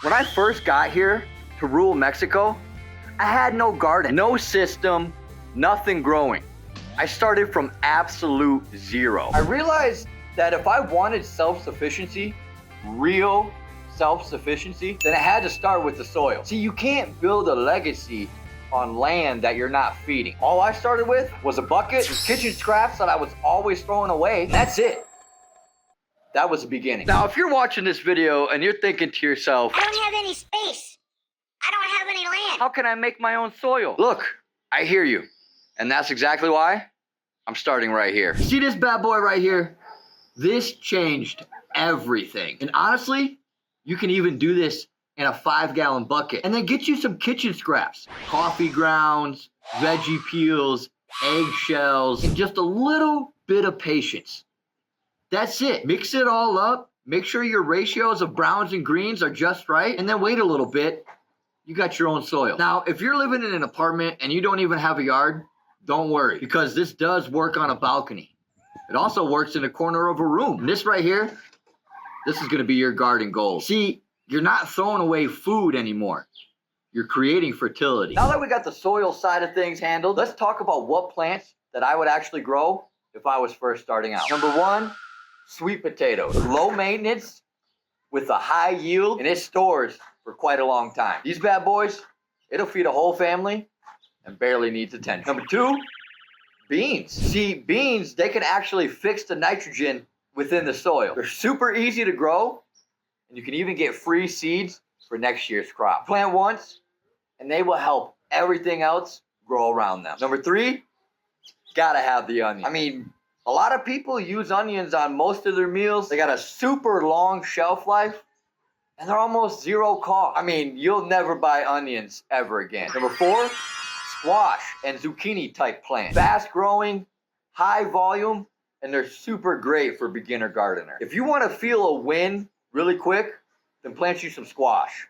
When I first got here to rural Mexico, I had no garden, no system, nothing growing. I started from absolute zero. I realized that if I wanted self-sufficiency, real self-sufficiency, then I had to start with the soil. See, you can't build a legacy on land that you're not feeding. All I started with was a bucket, some kitchen scraps that I was always throwing away. That's it. That was the beginning. Now, if you're watching this video and you're thinking to yourself, I don't have any space. I don't have any land. How can I make my own soil? Look, I hear you. And that's exactly why I'm starting right here. See this bad boy right here? This changed everything. And honestly, you can even do this in a 5-gallon bucket. And then get you some kitchen scraps. Coffee grounds, veggie peels, eggshells, and just a little bit of patience. That's it. Mix it all up. Make sure your ratios of browns and greens are just right. And then wait a little bit. You got your own soil. Now, if you're living in an apartment and you don't even have a yard, don't worry, because this does work on a balcony. It also works in the corner of a room. And this right here, this is gonna be your garden goal. See, you're not throwing away food anymore. You're creating fertility. Now that we got the soil side of things handled, let's talk about what plants that I would actually grow if I was first starting out. Number one, sweet potatoes. Low maintenance with a high yield, and it stores for quite a long time. These bad boys, it'll feed a whole family and barely needs attention. Number two, beans. See, beans, they can actually fix the nitrogen within the soil. They're super easy to grow, and you can even get free seeds for next year's crop. Plant once, and they will help everything else grow around them. Number three, gotta have the onion. I mean, a lot of people use onions on most of their meals. They got a super long shelf life, and they're almost zero cost. I mean, you'll never buy onions ever again. Number four, squash and zucchini type plants. Fast growing, high volume, and they're super great for beginner gardener. If you want to feel a win really quick, then plant you some squash.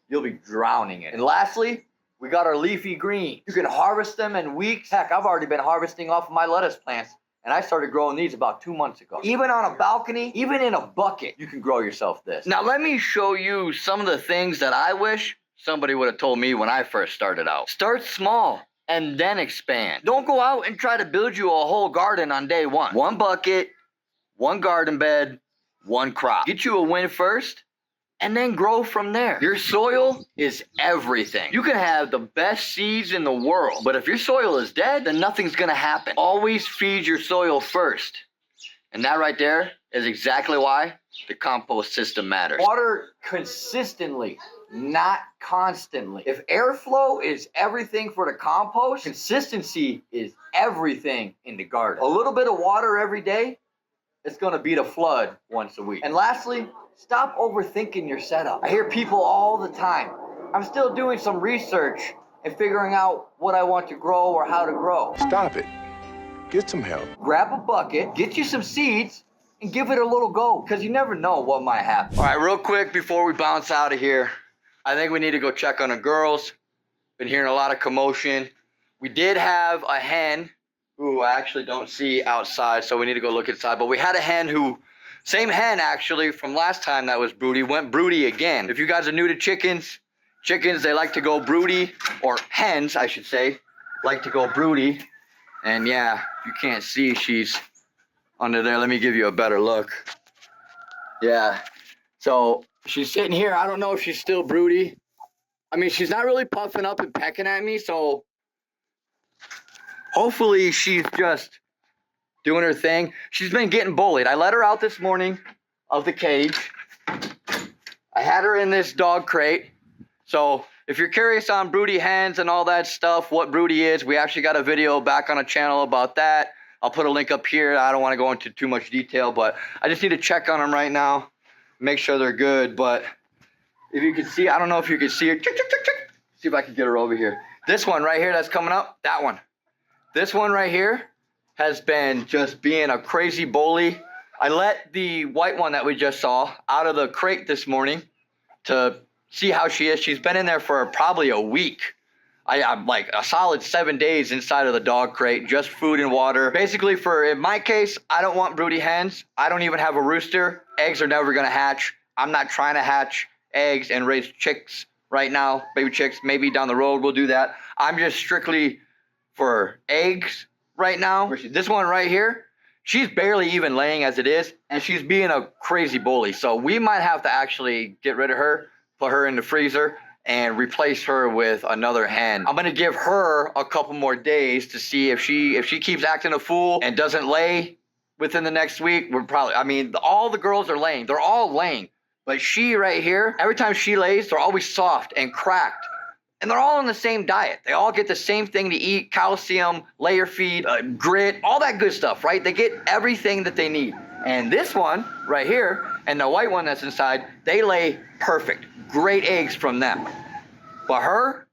You'll be drowning in it. And lastly, we got our leafy greens. You can harvest them in weeks. Heck, I've already been harvesting off of my lettuce plants, and I started growing these about 2 months ago. Even on a balcony, even in a bucket, you can grow yourself this. Now let me show you some of the things that I wish somebody would have told me when I first started out. Start small and then expand. Don't go out and try to build you a whole garden on day one. One bucket, one garden bed, one crop. Get you a win first, and then grow from there. Your soil is everything. You can have the best seeds in the world, but if your soil is dead, then nothing's gonna happen. Always feed your soil first. And that right there is exactly why the compost system matters. Water consistently, not constantly. If airflow is everything for the compost, consistency is everything in the garden. A little bit of water every day, it's gonna beat a flood once a week. And lastly, stop overthinking your setup. I hear people all the time, I'm still doing some research and figuring out what I want to grow or how to grow. Stop it. Get some help. Grab a bucket, get you some seeds, and give it a little go, because you never know what might happen. All right, real quick before we bounce out of here, I think we need to go check on the girls. Been hearing a lot of commotion. We did have a hen who I actually don't see outside, so we need to go look inside. But we had a hen who, same hen actually from last time that was broody, went broody again. If you guys are new to chickens, they like to go broody, or hens, I should say, like to go broody. And yeah, you can't see, she's under there. Let me give you a better look. Yeah, so she's sitting here. I don't know if she's still broody. I mean, she's not really puffing up and pecking at me, so hopefully she's just doing her thing. She's been getting bullied. I let her out this morning of the cage. I had her in this dog crate. So if you're curious on broody hens and all that stuff, what broody is, we actually got a video back on a channel about that. I'll put a link up here. I don't want to go into too much detail, but I just need to check on them right now, make sure they're good. But if you can see, I don't know if you can see her. See if I can get her over here. This one right here that's coming up, that one. This one right here has been just being a crazy bully. I let the white one that we just saw out of the crate this morning to see how she is. She's been in there for probably a week. I'm like a solid 7 days inside of the dog crate, just food and water. Basically, in my case, I don't want broody hens. I don't even have a rooster. Eggs are never gonna hatch. I'm not trying to hatch eggs and raise chicks right now, baby chicks. Maybe down the road we'll do that. I'm just strictly for eggs right now. This one right here, she's barely even laying as it is, and she's being a crazy bully. So we might have to actually get rid of her, put her in the freezer, and replace her with another hen. I'm gonna give her a couple more days to see if she keeps acting a fool and doesn't lay within the next week. We're probably, I mean, all the girls are laying. They're all laying. But she right here, every time she lays, they're always soft and cracked. And they're all on the same diet. They all get the same thing to eat: calcium, layer feed, grit, all that good stuff, right? They get everything that they need. And this one right here, and the white one that's inside, they lay perfect. Great eggs from them. But her,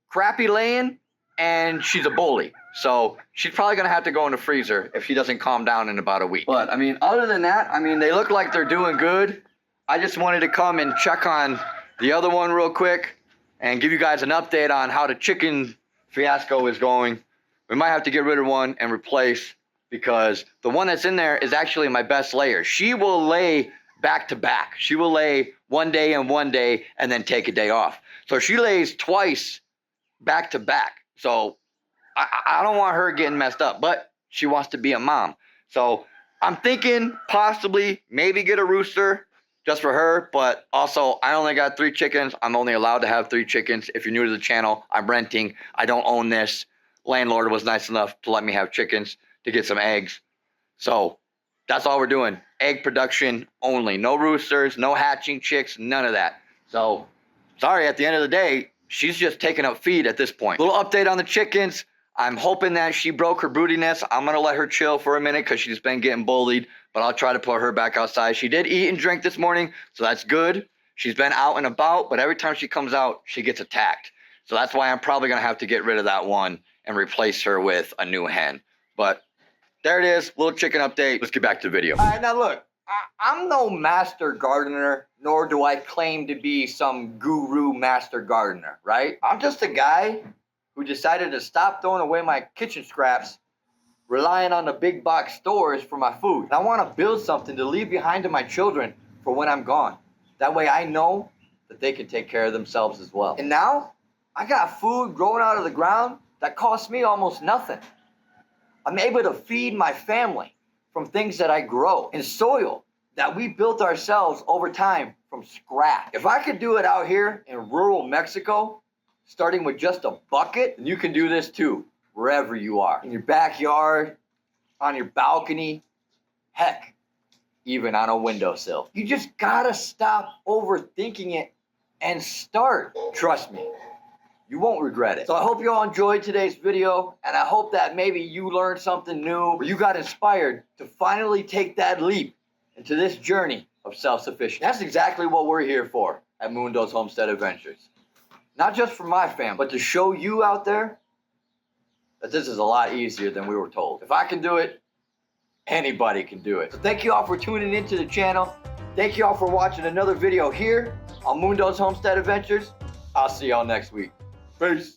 crappy laying, and she's a bully. So she's probably gonna have to go in the freezer if she doesn't calm down in about a week. But I mean, other than that, I mean, they look like they're doing good. I just wanted to come and check on the other one real quick and give you guys an update on how the chicken fiasco is going. We might have to get rid of one and replace, because the one that's in there is actually my best layer. She will lay back to back. She will lay one day and one day and then take a day off. So she lays twice back to back. So I don't want her getting messed up, but she wants to be a mom. So I'm thinking possibly maybe get a rooster just for her, but also I only got 3 chickens. I'm only allowed to have 3 chickens. If you're new to the channel, I'm renting. I don't own this. Landlord was nice enough to let me have chickens to get some eggs. So that's all we're doing. Egg production only. No roosters, no hatching chicks, none of that. So sorry, at the end of the day, she's just taking up feed at this point. Little update on the chickens. I'm hoping that she broke her broodiness. I'm going to let her chill for a minute because she's been getting bullied, but I'll try to put her back outside. She did eat and drink this morning, so that's good. She's been out and about, but every time she comes out, she gets attacked. So that's why I'm probably going to have to get rid of that one and replace her with a new hen. But there it is, little chicken update. Let's get back to the video. All right, now look, I'm no master gardener, nor do I claim to be some guru master gardener, right? I'm just a guy who decided to stop throwing away my kitchen scraps, relying on the big box stores for my food. And I want to build something to leave behind to my children for when I'm gone. That way I know that they can take care of themselves as well. And now I got food growing out of the ground that costs me almost nothing. I'm able to feed my family from things that I grow in soil that we built ourselves over time from scratch. If I could do it out here in rural Mexico, starting with just a bucket, and you can do this too, wherever you are. In your backyard, on your balcony, heck, even on a windowsill. You just gotta stop overthinking it and start. Trust me, you won't regret it. So I hope you all enjoyed today's video, and I hope that maybe you learned something new, or you got inspired to finally take that leap into this journey of self-sufficiency. That's exactly what we're here for at Moondoe's Homestead Adventures. Not just for my family, but to show you out there that this is a lot easier than we were told. If I can do it, anybody can do it. So thank you all for tuning into the channel. Thank you all for watching another video here on Moondoe's Homestead Adventures. I'll see y'all next week. Peace.